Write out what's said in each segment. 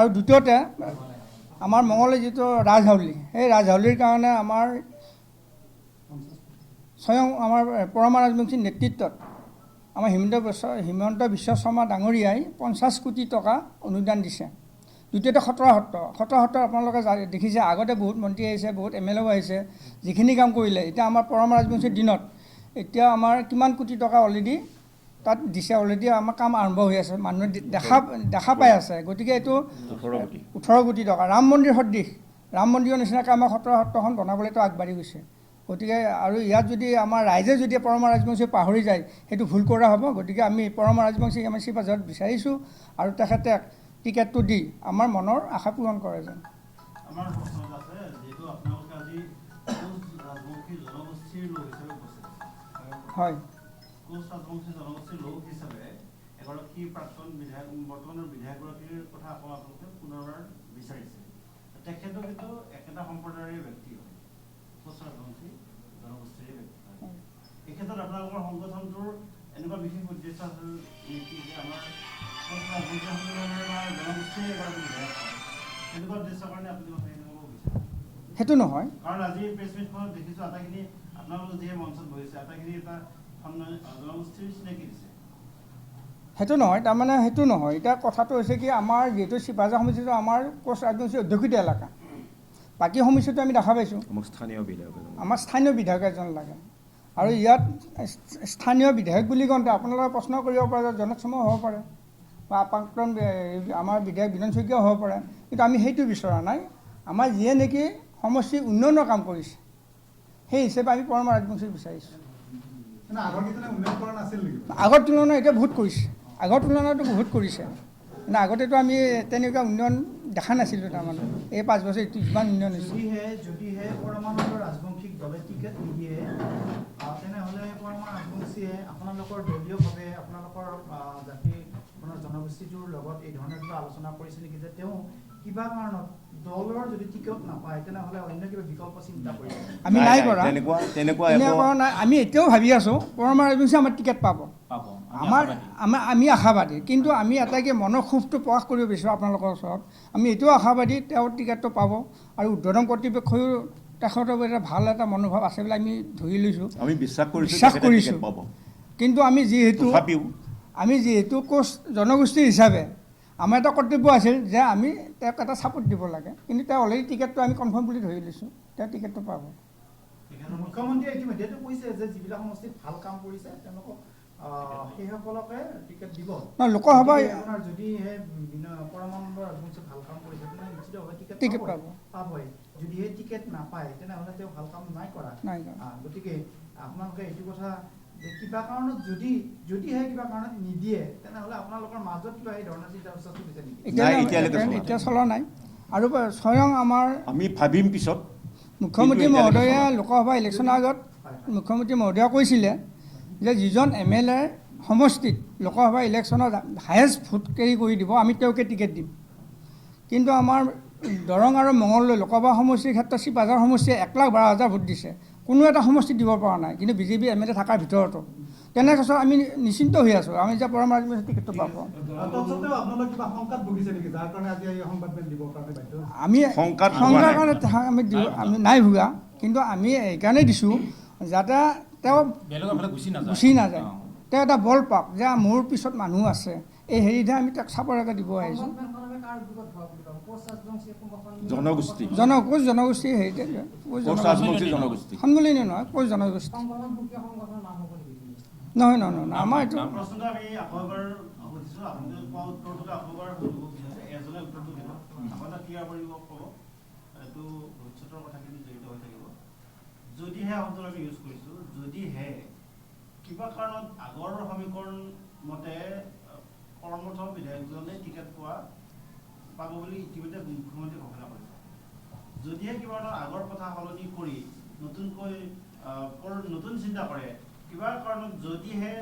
আৰু দ্বিতীয়তে আমাৰ মঙলে যিটো ৰাজহাউলি, সেই ৰাজহাউলিৰ কাৰণে আমাৰ স্বয়ং আমাৰ পৰমা ৰাজবংশীৰ নেতৃত্বত আমাৰ হিমন্ত বিশ্ব শৰ্মা ডাঙৰীয়াই 50 কোটি টকা অনুদান দিছে। দ্বিতীয়তে খটৰা সত্ৰ আপোনালোকে দেখিছে, আগতে বহুত মন্ত্ৰী আহিছে, বহুত MLA আহিছে, যিখিনি কাম কৰিলে। এতিয়া আমাৰ পৰমা ৰাজবংশীৰ দিনত এতিয়া আমাৰ কিমান কোটি টকা অলৰেডি তাত দিছে, অলৰেডি আমাৰ কাম আৰম্ভ হৈ আছে, মানুহে দেখা পাই আছে। গতিকে এইটো 18 কোটি টকা। ৰাম মন্দিৰ সদৃশ, ৰাম মন্দিৰৰ নিচিনাকৈ আমাৰ সত্ৰখন বনাবলৈতো আগবাঢ়ি গৈছে। গতিকে আৰু ইয়াত যদি আমাৰ ৰাইজে যদি পৰমা ৰাজবংশী পাহৰি যায়, সেইটো ভুল কৰা হ'ব। গতিকে আমি পৰমা ৰাজবংশীক আমি শিপাঝাৰত বিচাৰিছোঁ আৰু তেখেতে টিকেটটো দি আমাৰ মনৰ আশা পূৰণ কৰে যেন। আমাৰ প্ৰশ্ন আছে, যেহেতু আপোনালোকে আজি কোচ ৰাজবংশী জনগোষ্ঠীৰ লোক হিচাপে উপস্থিত আছে। হয়, কোচ ৰাজবংশী জনগোষ্ঠীৰ লোক হিচাপে এগৰাকী প্ৰাক্তন বিধায়ক, বৰ্তমানৰ বিধায়কগৰাকীৰ কথা আপোনালোকে পুনৰবাৰ বিচাৰিছে। তেখেতও কিন্তু একেটা সম্প্ৰদায়ৰে ব্যক্তি হয়, কোচ ৰাজবংশী জনগোষ্ঠীৰে ব্যক্তি হয়। এই ক্ষেত্ৰত আপোনালোকৰ সংগঠনটোৰ এনেকুৱা বিশেষ উদ্দেশ্য আছিল নেকি যে আমাৰ কোচ ৰাজবংশী সম্প্ৰদায়ৰ বা জনগোষ্ঠীৰ এগৰাকী বিধায়ক হয়, এনেকুৱা উদ্দেশ্যৰ কাৰণে আপুনি সেইটো নহয়। কাৰণ আজি প্ৰেছ মিটখনত দেখিছোঁ আটাইখিনি আপোনালোকে যিয়ে মঞ্চত বহিছে, আটাইখিনি এটা জনগোষ্ঠীৰ চিনাকি দিছে। সেইটো নহয়, তাৰমানে সেইটো নহয়। এতিয়া কথাটো হৈছে কি, আমাৰ যিহেতু শিপাঝাৰ সমষ্টিটো আমাৰ কোচ ৰাজবংশী অধ্যুষিত এলেকা, বাকী সমষ্টিটো আমি দেখা পাইছোঁ আমাৰ স্থানীয় বিধায়ক এজন লাগে। আৰু ইয়াত স্থানীয় বিধায়ক বুলি কওঁতে আপোনালোকে প্ৰশ্ন কৰিব পাৰে যে জনক চমু হ'ব পাৰে বা প্ৰাক্তন আমাৰ বিধায়ক বিনোদ শইকীয়াও হ'ব পাৰে, কিন্তু আমি সেইটো বিচৰা নাই। আমাৰ যিয়ে নেকি সমষ্টিৰ উন্নয়নৰ কাম কৰিছে, সেই হিচাপে আমি পৰমা ৰাজবংশীক বিচাৰিছোঁ। আগৰ তুলনাত এতিয়া বহুত কৰিছে, আগৰ তুলনাতো বহুত কৰিছে। কিন্তু আগতেতো আমি তেনেকুৱা উন্নয়ন দেখা নাছিলোঁ। তাৰমানে এই 5 বছৰ এইটো ইমান উন্নয়ন হৈছে। যদিহে পৰমানন্দ ৰাজবংশীক দলে টিকেট নিদিয়ে, তেনেহ'লে পৰমা ৰাজবংশীয়ে আপোনালোকৰ দলীয়ভাৱে আপোনালোকৰ জাতি জনগোষ্ঠীটোৰ লগত এই ধৰণৰ কিবা আলোচনা কৰিছে নেকি যে তেওঁ কিবা কাৰণত দলৰ যদি টিকেট নাপায় তেনেহ'লে অন্য কিবা বিকল্প চিন্তা কৰিব? আমি নাই কৰা, তেনেকুৱা নাই। আমি এতিয়াও ভাবি আছোঁ পৰমা ৰাজবংশী আমাৰ টিকেট পাব, আমি আশাবাদী। কিন্তু আমি এটাকে মনৰ ক্ষোভটো প্ৰকাশ কৰিব বিচাৰোঁ আপোনালোকৰ ওচৰত। আমি এইটোও আশাবাদী তেওঁ টিকেটটো পাব আৰু উদ্বোধন কৰ্তৃপক্ষও তেখেতৰ এটা ভাল এটা মনোভাৱ আছে বুলি আমি ধৰি লৈছোঁ, আমি বিশ্বাস কৰিছোঁ। কিন্তু আমি যিহেতু কোচ জনগোষ্ঠী হিচাপে আমাৰ এটা কৰ্তব্য আছিল যে আমি তেওঁক এটা ছাপোৰ্ট দিব লাগে। কিন্তু তেওঁ অলৰেডি টিকেটটো আমি কনফাৰ্ম বুলি ধৰি লৈছোঁ, তেওঁ টিকেটটো পাব। মুখ্যমন্ত্ৰীয়ে ইতিমধ্যেটো কৈছে যে যিবিলাক সমষ্টিত ভাল কাম কৰিছে তেওঁলোকক সেইসকলকে টিকেট দিব। লোকসভা যদিহে পৰমানন্দ ৰাজবংশীয়ে ভাল কাম কৰিছে তেনেহ'লে নিশ্চিতভাৱে টিকেট পাবই। যদিহে টিকেট নাপায় তেনেহ'লে তেওঁ ভাল কাম নাই কৰা। গতিকে আপোনালোকে এইটো কথা যে কিবা কাৰণত যদিহে কিবা কাৰণত নিদিয়ে তেনেহ'লে আপোনালোকৰ মাজত কিবা এই ধৰণৰ চিন্তা চৰ্চা চলিছে নেকি? এতিয়া চলা নাই। আৰু স্বয়ং আমাৰ আমি ভাবিম পিছত। মুখ্যমন্ত্ৰী মহোদয়ে লোকসভা ইলেকশ্যনৰ আগত মুখ্যমন্ত্ৰী মহোদয়ে কৈছিলে যে যিজন MLA সমষ্টিত লোকসভা ইলেকশ্যনত হায়েষ্ট ভোট কেৰি কৰি দিব আমি তেওঁকে টিকেট দিম। কিন্তু আমাৰ দৰং আৰু মঙলদৈ লোকসভা সমষ্টিৰ ক্ষেত্ৰত শিপাঝাৰ সমষ্টিয়ে 1,12,000 ভোট দিছে, কোনো এটা সমষ্টিত দিব পৰা নাই। কিন্তু BJP MLA থকাৰ ভিতৰতো তেনে ক্ষেত্ৰত আমি নিশ্চিন্ত হৈ আছোঁ, আমি এতিয়া পৰমা ৰাজবংশী টিকেটটো পাব। আমি শংকাৰ কাৰণে আমি নাই ভোগা, কিন্তু আমি এইকাৰণে দিছোঁ যাতে তেওঁ গুচি নাযায়, তেওঁ এটা বল পাওক যে মোৰ পিছত মানুহ আছে। এই হেৰিতহে আমি তেওঁক চাপৰাকৈ দিব আহিছোঁ। জনগোষ্ঠী হেৰিতে সন্মিলনী নহয়, কোচ জনগোষ্ঠী নহয়। আমাৰ এইটো যদিহে শব্দটো আমি ইউজ কৰিছোঁ, যদিহে কিবা কাৰণত আগৰ সমীকৰণ মতে কৰ্মঠ বিধায়কজনে টিকেট পাব বুলি ইতিমধ্যে মুখ্যমন্ত্ৰীয়ে ঘোষণা কৰিছে, যদিহে কিবা আগৰ কথা সলনি কৰি নতুন চিন্তা কৰে, কিবা কাৰণত যদিহে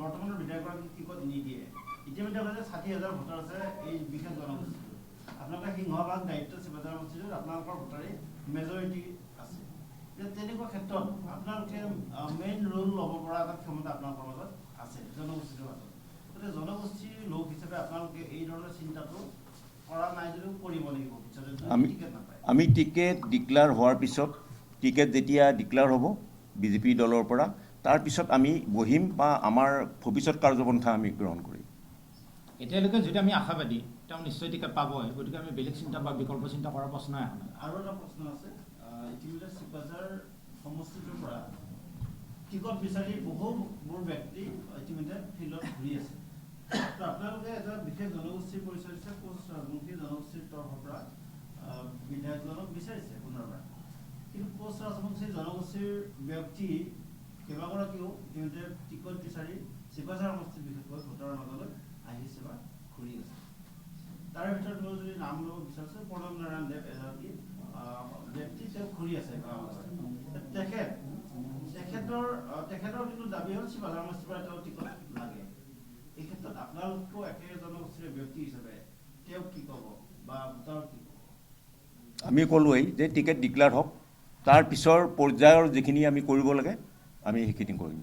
বৰ্তমানৰ বিধায়কগৰাকীক টিকট নিদিয়ে, ইতিমধ্যে কৈছে 60,000 ভোটাৰ আছে এই বিশেষ জনগোষ্ঠীটোত। আপোনালোকে সিংহভাগ দায়িত্ব শিপাঝাৰ সমষ্টিটোত আপোনালোকৰ ভোটাৰেই মেজৰিটি আছে। তেনেকুৱা ক্ষেত্ৰত আপোনালোকে মেইন ৰোল ল'ব পৰা এটা ক্ষমতা আপোনালোকৰ মাজত আছে জনগোষ্ঠীটোৰ মাজত। তো গতিকে জনগোষ্ঠীৰ লোক হিচাপে আপোনালোকে এই ধৰণৰ চিন্তাটো কৰা নাই যদিও কৰিব লাগিব পিছতে টিকেট নাপায়। আমি টিকেট ডিক্লেয়াৰ হোৱাৰ পিছত টিকেট যেতিয়া ডিক্লেয়াৰ হ'ব বিজেপি দলৰ পৰা তাৰপিছত আমি বহিম বা আমাৰ ভৱিষ্যত কাৰ্যপন্থা আমি গ্ৰহণ কৰিম। এতিয়ালৈকে যদি আমি আশাবাদী তেওঁ নিশ্চয় টিকেট পাবই, গতিকে আমি বেলেগ চিন্তা বা বিকল্প চিন্তা কৰাৰ প্ৰশ্নই অহা নাই। আৰু এটা প্ৰশ্ন আছে, ইতিমধ্যে চিপাঝাৰ সমষ্টিটোৰ পৰা টিকট বিচাৰি বহুবোৰ ব্যক্তি ইতিমধ্যে ফিল্ডত ঘূৰি আছে। তো আপোনালোকে এটা বিশেষ জনগোষ্ঠীৰ পৰিচয় দিছে, কোচ ৰাজবংশী জনগোষ্ঠীৰ তৰফৰ পৰা বিধায়কজনক বিচাৰিছে পুনৰবাৰ, কিন্তু কোচ ৰাজবংশী জনগোষ্ঠীৰ ব্যক্তি কেইবাগৰাকীও ইতিমধ্যে টিকট বিচাৰি চিপাঝাৰ সমষ্টিত বিশেষকৈ ভোটাৰৰ মাজলৈ আহিছে বা ঘূৰি আছে। তাৰে ভিতৰত মই যদি নাম ল'ব বিচাৰিছোঁ, প্ৰণৱ নাৰায়ণ দেৱ এগৰাকী ব্যক্তি, তেওঁ ঘূৰি আছে তেখেতৰ কিন্তু দাবী হ'ল চিপাঝাৰ সমষ্টিৰ পৰা তেওঁ টিকট লাগে। এই ক্ষেত্ৰত আপোনালোকো একে জনগোষ্ঠীৰ ব্যক্তি হিচাপে তেওঁক কি ক'ব বা ভোটাৰক কি ক'ব? আমি ক'লোৱেই যে টিকেট ডিক্লেয়াৰ হওক, তাৰ পিছৰ পৰ্যায়ৰ যিখিনি আমি কৰিব লাগে আমি সেইখিনি কৰিম।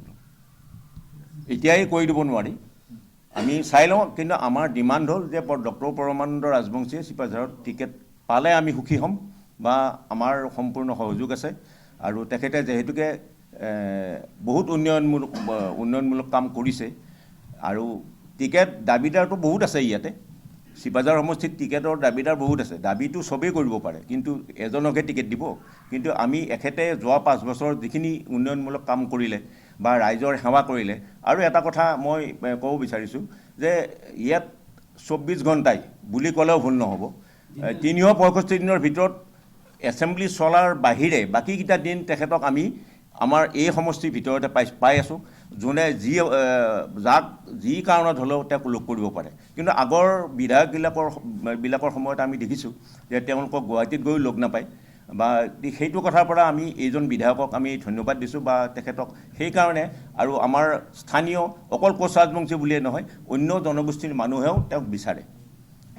এতিয়াই কৰি দিব নোৱাৰি, আমি চাই লওঁ, কিন্তু আমাৰ ডিমাণ্ড হ'ল যে ডক্টৰ পৰমানন্দ ৰাজবংশীয়ে চিপাঝাৰত টিকেট পালে আমি সুখী হ'ম বা আমাৰ সম্পূৰ্ণ সহযোগ আছে। আৰু তেখেতে যিহেতুকে বহুত উন্নয়নমূলক কাম কৰিছে আৰু টিকেট দাবীদাৰটো বহুত আছে ইয়াতে, চিপাঝাৰ সমষ্টিত টিকেটৰ দাবীদাৰ বহুত আছে। দাবীটো চবেই কৰিব পাৰে, কিন্তু এজনকহে টিকেট দিব। কিন্তু আমি এখেতে যোৱা 5 বছৰ যিখিনি উন্নয়নমূলক কাম কৰিলে বা ৰাইজৰ সেৱা কৰিলে, আৰু এটা কথা মই ক'ব বিচাৰিছোঁ যে ইয়াত 24 ঘণ্টাই বুলি ক'লেও ভুল নহ'ব, 365 দিনৰ ভিতৰত এছেম্বলি চলাৰ বাহিৰে বাকীকেইটা দিন তেখেতক আমি আমাৰ এই সমষ্টিৰ ভিতৰতে পাই আছোঁ, যোনে যাক যি কাৰণত হ'লেও তেওঁক লগ কৰিব পাৰে। কিন্তু আগৰ বিধায়কবিলাকৰ সময়ত আমি দেখিছোঁ যে তেওঁলোকক গুৱাহাটীত গৈও লগ নাপায়, বা সেইটো কথাৰ পৰা আমি এইজন বিধায়কক আমি ধন্যবাদ দিছোঁ বা তেখেতক সেইকাৰণে। আৰু আমাৰ স্থানীয় অকল কোচ ৰাজবংশী বুলিয়ে নহয়, অন্য জনগোষ্ঠীৰ মানুহেও তেওঁক বিচাৰে।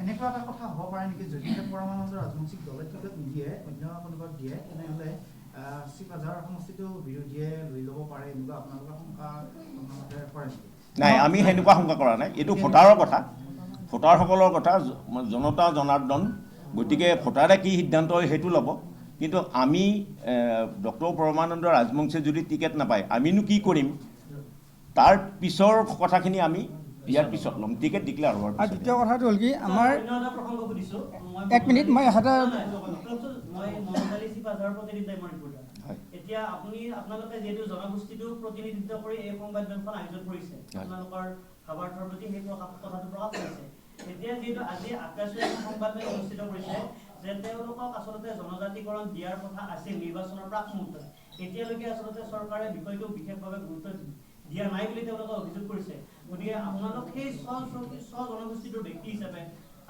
এনেকুৱা এটা কথা হ'ব পাৰে নেকি, যদিহে পৰমানন্দ ৰাজবংশীক দলে টিকট নিদিয়ে, অন্য কোনোবাক দিয়ে, তেনেহ'লে চিপাঝাৰ সমষ্টিটো বিৰোধীয়ে লৈ ল'ব পাৰে, এনেকুৱা আপোনালোকৰ শংকা কৰে নেকি? নাই, আমি সেনেকুৱা শংকা কৰা নাই। এইটো ভোটাৰৰ কথা, ভোটাৰসকলৰ কথা, জনতা জনাৰ্দন। গতিকে ভোটাৰে কি সিদ্ধান্ত হয় সেইটো ল'ব। কিন্তু আমি ডক্টৰ পৰমানন্দ ৰাজবংশীয়ে যদি টিকেট নাপায় আমিনো কি কৰিম, তাৰ পিছৰ কথাখিনি আমি ইয়াৰ পিছত ল'ম, টিকেট ডিক্লেয়াৰ হোৱাৰ আৰু দ্বিতীয় কথাটো হ'ল কি, আমাৰ 1 মিনিট মই এখাটা এতিয়া আপোনালোকে যিহেতু জনগোষ্ঠীটো প্ৰতিনিধিত্ব কৰি এই সংবাদমেলখন আয়োজন কৰিছে, আপোনালোকৰ ভাৱাৰ্থৰ প্ৰতি সেই কথাটো প্ৰকাশ কৰিছে। এতিয়া যিহেতু আজি আকাশে সংবাদমেল অনুষ্ঠিত কৰিছে যে তেওঁলোকক আচলতে জনজাতিকৰণ দিয়াৰ কথা আছিল নিৰ্বাচনৰ প্ৰাক মুহূৰ্তত, এতিয়ালৈকে আচলতে চৰকাৰে বিষয়টো বিশেষভাৱে গুৰুত্ব দিয়া নাই বুলি তেওঁলোকে অভিযোগ কৰিছে। গতিকে আপোনালোক সেই জনগোষ্ঠীটোৰ ব্যক্তি হিচাপে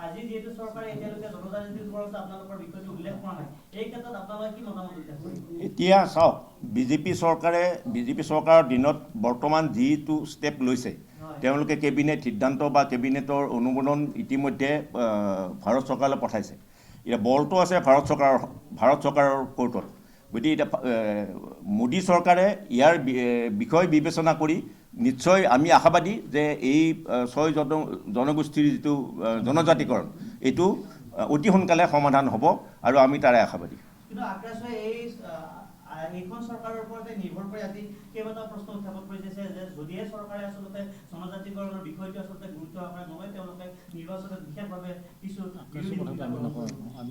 আজি যিহেতু চৰকাৰে এতিয়ালৈকে জনজাতিকৰণত আপোনালোকৰ বিষয়টো উল্লেখ কৰা নাই, এই ক্ষেত্ৰত আপোনালোকে কি মতামত উল্লেখ কৰিব? এতিয়া চাওক, বিজেপি চৰকাৰৰ দিনত বৰ্তমান যিটো ষ্টেপ লৈছে, তেওঁলোকে কেবিনেট সিদ্ধান্ত বা কেবিনেটৰ অনুমোদন ইতিমধ্যে ভাৰত চৰকাৰলৈ পঠাইছে। এতিয়া বলটো আছে ভাৰত চৰকাৰৰ কোৰ্টত। গতিকে এতিয়া মোদী চৰকাৰে ইয়াৰ বিষয় বিবেচনা কৰি নিশ্চয় আমি আশাবাদী যে এই 6 জনগোষ্ঠীৰ যিটো জনজাতিকৰণ, এইটো অতি সোনকালে সমাধান হ'ব আৰু আমি তাৰে আশাবাদী। কিন্তু আকাশে এইখন চৰকাৰৰ ওপৰতে নিৰ্ভৰ কৰি আজি কেইবাটাও প্ৰশ্ন উত্থাপন কৰিছে যে যদিহে চৰকাৰে আচলতে জনজাতিকৰণৰ বিষয়টো আচলতে গুৰুত্ব আকাৰে নলয়, তেওঁলোকে নিৰ্বাচনত বিশেষভাৱে কিছু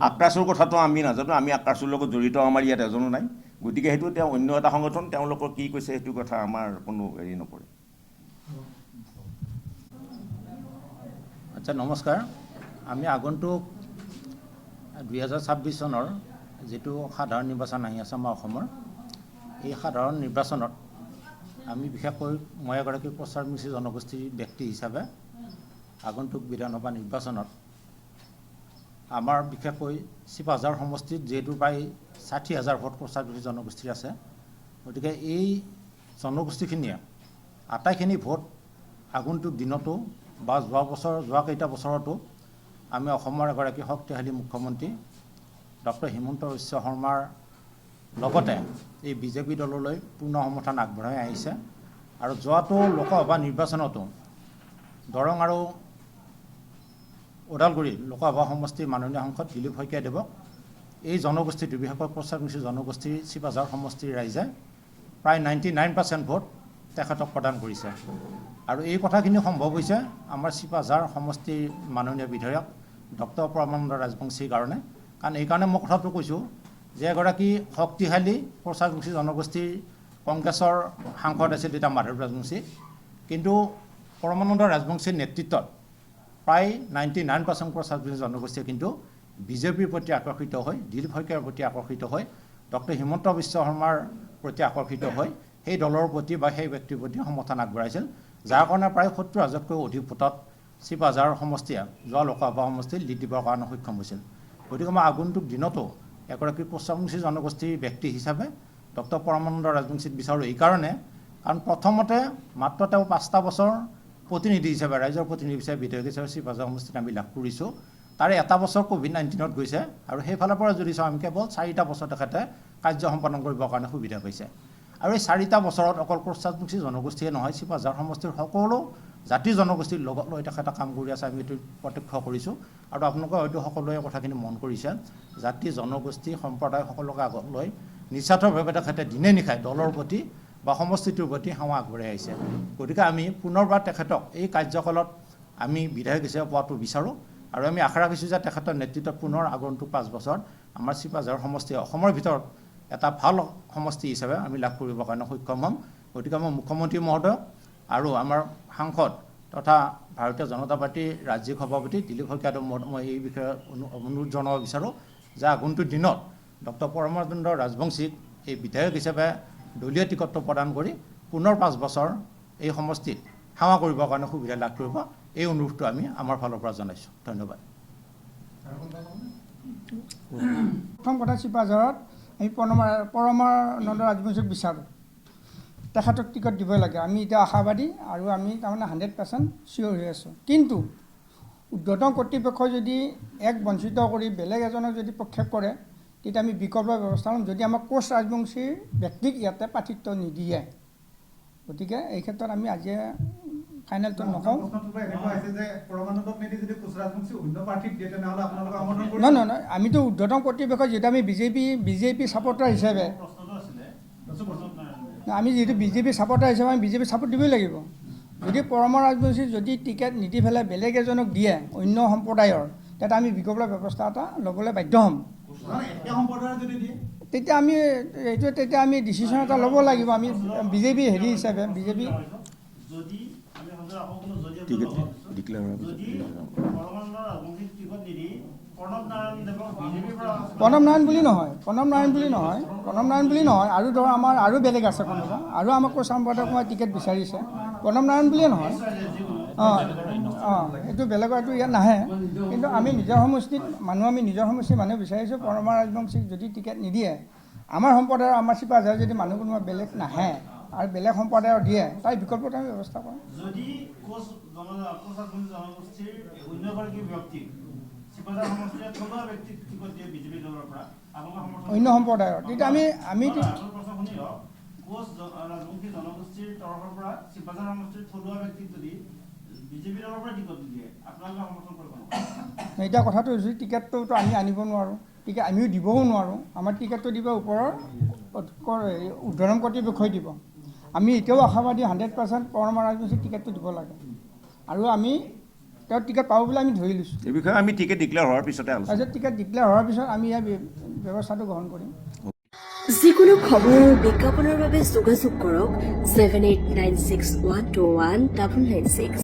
আকাশৰ কথাটো আমি নাজানো, আমি আকাশৰ লগত জড়িত আমাৰ ইয়াত এজনো নাই। গতিকে সেইটো তেওঁ অন্য এটা সংগঠন, তেওঁলোকৰ কি কৈছে সেইটো কথা আমাৰ কোনো হেৰি নপৰে। আচ্ছা, নমস্কাৰ। আমি আগন্তুক 2026 চনৰ যিটো সাধাৰণ নিৰ্বাচন আহি আছে আমাৰ অসমৰ, এই সাধাৰণ নিৰ্বাচনত আমি বিশেষকৈ মই এগৰাকী কোচ ৰাজবংশী জনগোষ্ঠীৰ ব্যক্তি হিচাপে আগন্তুক বিধানসভা নিৰ্বাচনত আমাৰ বিশেষকৈ চিপাঝাৰ সমষ্টিত যিহেতু প্ৰায় 60,000 ভোট কোচ ৰাজবংশী জনগোষ্ঠীৰ আছে, গতিকে এই জনগোষ্ঠীখিনিয়ে আটাইখিনি ভোট আগন্তুক দিনতো বা যোৱা কেইটা বছৰতো আমি অসমৰ এগৰাকী শক্তিশালী মুখ্যমন্ত্ৰী ডক্টৰ হিমন্ত বিশ্ব শৰ্মাৰ লগতে এই বিজেপি দললৈ পূৰ্ণ সমৰ্থন আগবঢ়াই আহিছে। আৰু যোৱাটো লোকসভা নিৰ্বাচনতো দৰং আৰু ওদালগুৰি লোকসভা সমষ্টিৰ মাননীয় সাংসদ দিলীপ শইকীয়াদেৱক এই জনগোষ্ঠীটো বিশেষকৈ পশ্চাদমুখী জনগোষ্ঠীৰ চিপাঝাৰ সমষ্টিৰ ৰাইজে প্ৰায় 99% ভোট তেখেতক প্ৰদান কৰিছে। আৰু এই কথাখিনি সম্ভৱ হৈছে আমাৰ চিপাঝাৰ সমষ্টিৰ মাননীয় বিধায়ক ডক্টৰ পৰমানন্দ ৰাজবংশীৰ কাৰণে। কাৰণ এইকাৰণে মই কথাটো কৈছোঁ যে এগৰাকী শক্তিশালী পশ্চাদমুখী জনগোষ্ঠীৰ কংগ্ৰেছৰ সাংসদ আছিল তেতিয়া মাধৱ ৰাজবংশী, কিন্তু পৰমানন্দ ৰাজবংশীৰ নেতৃত্বত প্ৰায় 99% পশ্চাদমুখী জনগোষ্ঠীয়ে কিন্তু বিজেপিৰ প্ৰতি আকৰ্ষিত হৈ, দিলীপ শইকীয়াৰ প্ৰতি আকৰ্ষিত হৈ, ডক্টৰ হিমন্ত বিশ্ব শৰ্মাৰ প্ৰতি আকৰ্ষিত হৈ সেই দলৰ প্ৰতি বা সেই ব্যক্তিৰ প্ৰতি সমৰ্থন আগবঢ়াইছিল, যাৰ কাৰণে প্ৰায় 70,000তকৈ অধিক ভোটত চিপাঝাৰ সমষ্টিয়ে যোৱা লোকসভা সমষ্টিত লিড দিবৰ কাৰণে সক্ষম হৈছিল। গতিকে মই আগন্তুক দিনতো এগৰাকী পশ্চাদমুখী জনগোষ্ঠীৰ ব্যক্তি হিচাপে ডক্টৰ পৰমানন্দ ৰাজবংশীক বিচাৰোঁ এইকাৰণে, কাৰণ প্ৰথমতে মাত্ৰ তেওঁ 5টা বছৰ প্ৰতিনিধি হিচাপে, ৰাইজৰ প্ৰতিনিধি হিচাপে বিধায়ক হিচাপে চিপাঝাৰ সমষ্টিত আমি লাভ কৰিছোঁ। তাৰে এটা বছৰ COVID-19ত গৈছে আৰু সেইফালৰ পৰা যদি চাওঁ আমি কেৱল 4টা বছৰ তেখেতে কাৰ্য সম্পাদন কৰিবৰ কাৰণে সুবিধা পাইছে। আৰু এই 4টা বছৰত অকল পশ্চাদমুখী জনগোষ্ঠীয়ে নহয়, চিপাঝাৰ সমষ্টিৰ সকলো জাতি জনগোষ্ঠীৰ লগত লৈ তেখেতে কাম কৰি আছে, আমি এইটো প্ৰত্যক্ষ কৰিছোঁ। আৰু আপোনালোকে হয়তো সকলোৱে কথাখিনি মন কৰিছে, জাতি জনগোষ্ঠী সম্প্ৰদায় সকলোকে আগত লৈ নিস্বাৰ্থভাৱে তেখেতে দিনে নিশাই দলৰ প্ৰতি বা সমষ্টিটোৰ প্ৰতি সেৱা আগবঢ়াই আহিছে। গতিকে আমি পুনৰবাৰ তেখেতক এই কাৰ্যকালত আমি বিধায়ক হিচাপে পোৱাটো বিচাৰোঁ। আৰু আমি আশা ৰাখিছোঁ যে তেখেতৰ নেতৃত্বত পুনৰ আগন্তুক 5 বছৰ আমাৰ চিপাঝাৰ সমষ্টিয়ে অসমৰ ভিতৰত এটা ভাল সমষ্টি হিচাপে আমি লাভ কৰিবৰ কাৰণে সক্ষম হ'ম। গতিকে মই মুখ্যমন্ত্ৰী মহোদয় আৰু আমাৰ সাংসদ তথা ভাৰতীয় জনতা পাৰ্টীৰ ৰাজ্যিক সভাপতি দিলীপ শইকীয়াদেৱক মই এই বিষয়ে অনুৰোধ জনাব বিচাৰোঁ যে আগন্তুক দিনত ডক্টৰ পৰমানন্দ ৰাজবংশীক এই বিধায়ক হিচাপে দলীয় টিকটটো প্ৰদান কৰি পুনৰ 5 বছৰ এই সমষ্টিত সেৱা কৰিবৰ কাৰণে সুবিধা লাভ কৰিব, এই অনুৰোধটো আমি আমাৰ ফালৰ পৰা জনাইছোঁ। ধন্যবাদ। প্ৰথম কথা, চিপাঝাৰত আমি পৰমানন্দ ৰাজবংশীক বিচাৰোঁ, তেখেতক টিকট দিবই লাগে। আমি এতিয়া আশাবাদী আৰু আমি তাৰমানে 100% চিয়'ৰ হৈ আছোঁ। কিন্তু উৰ্ধ্বতন কৰ্তৃপক্ষই যদি এক বঞ্চিত কৰি বেলেগ এজনক যদি প্ৰক্ষেপ কৰে, তেতিয়া আমি বিকল্প ব্যৱস্থা ল'ম, যদি আমাক কোচ ৰাজবংশীৰ ব্যক্তিক ইয়াতে প্ৰাৰ্থিত্ব নিদিয়ে। গতিকে এই ক্ষেত্ৰত আমি আজিয়ে ফাইনেলটো নকওঁ। নহয়, আমিতো উৰ্ধ্বতন কৰ্তৃপক্ষ, যিহেতু আমি বিজেপি ছাপৰ্টাৰ হিচাপে, আমি যিহেতু বিজেপি ছাপৰ্টাৰ হিচাপে আমি বিজেপি ছাপৰ্ট দিবই লাগিব। যদি পৰমা ৰাজবংশীৰ যদি টিকেট নিদি পেলাই বেলেগ এজনক দিয়ে অন্য সম্প্ৰদায়ৰ, তেতিয়া আমি বিকল্প ব্যৱস্থা এটা ল'বলৈ বাধ্য হ'ম। তেতিয়া আমি ডিচিশ্যন এটা ল'ব লাগিব। আমি বিজেপি হেৰি হিচাপে বিজেপি প্ৰণৱ নাৰায়ণ বুলি নহয়, আৰু ধৰ আমাৰ আৰু বেলেগ আছে কোনোবা, আৰু আমাক কোচ সম্পাদক মই টিকেট বিচাৰিছে, প্ৰণৱ নাৰায়ণ বুলিয়ে নহয়। এইটো বেলেগৰ এইটো ইয়াত নাহে। কিন্তু আমি নিজৰ সমষ্টিৰ মানুহ বিচাৰিছোঁ। পৰমা ৰাজবংশীক যদি টিকেট নিদিয়ে, আমাৰ সম্প্ৰদায়ৰ, আমাৰ চিপাঝাৰ যদি মানুহ কোনোবা বেলেগ নাহে আৰু বেলেগ সম্প্ৰদায়ৰ দিয়ে, তাৰ বিকল্পত আমি ব্যৱস্থা কৰিম। যদি জনগোষ্ঠীৰ অন্যগৰাকী ব্যক্তিক চিপাঝাৰ সমষ্টিৰ থলুৱা ব্যক্তিক টিকট দিয়ে বিজেপি দলৰ পৰা অন্য সম্প্ৰদায়ৰ, তেতিয়া আমি কোচ ৰাজবংশী জনগোষ্ঠীৰ তৰফৰ পৰা চিপাঝাৰ সমষ্টিৰ থলুৱা ব্যক্তিক যদি বিজেপি দলৰ পৰা টিকট দিয়ে, আপোনালোকে সমৰ্থন কৰিব? এতিয়া কথাটো হৈছে, টিকেটটোতো আমি আনিব নোৱাৰোঁ, টিকেট আমিও দিবও নোৱাৰোঁ। আমাৰ টিকেটটো দিব ওপৰৰ উৰ্ধ্বতন কৰ্তৃপক্ষই দিব। আমি এতিয়াও আশাবাদী 100% পৰমা ৰাজবংশীক টিকেটটো দিব লাগে, আৰু আমি তেওঁ টিকেট পাব বুলি আমি ধৰি লৈছোঁ। এই বিষয়ে আমি টিকেট ডিক্লেয়াৰ হোৱাৰ পিছতে তাৰপিছত টিকেট ডিক্লেয়াৰ হোৱাৰ পিছত আমি ইয়াৰ ব্যৱস্থাটো গ্ৰহণ কৰিম। যিকোনো খবৰ আৰু বিজ্ঞাপনৰ বাবে যোগাযোগ কৰক 7896121996।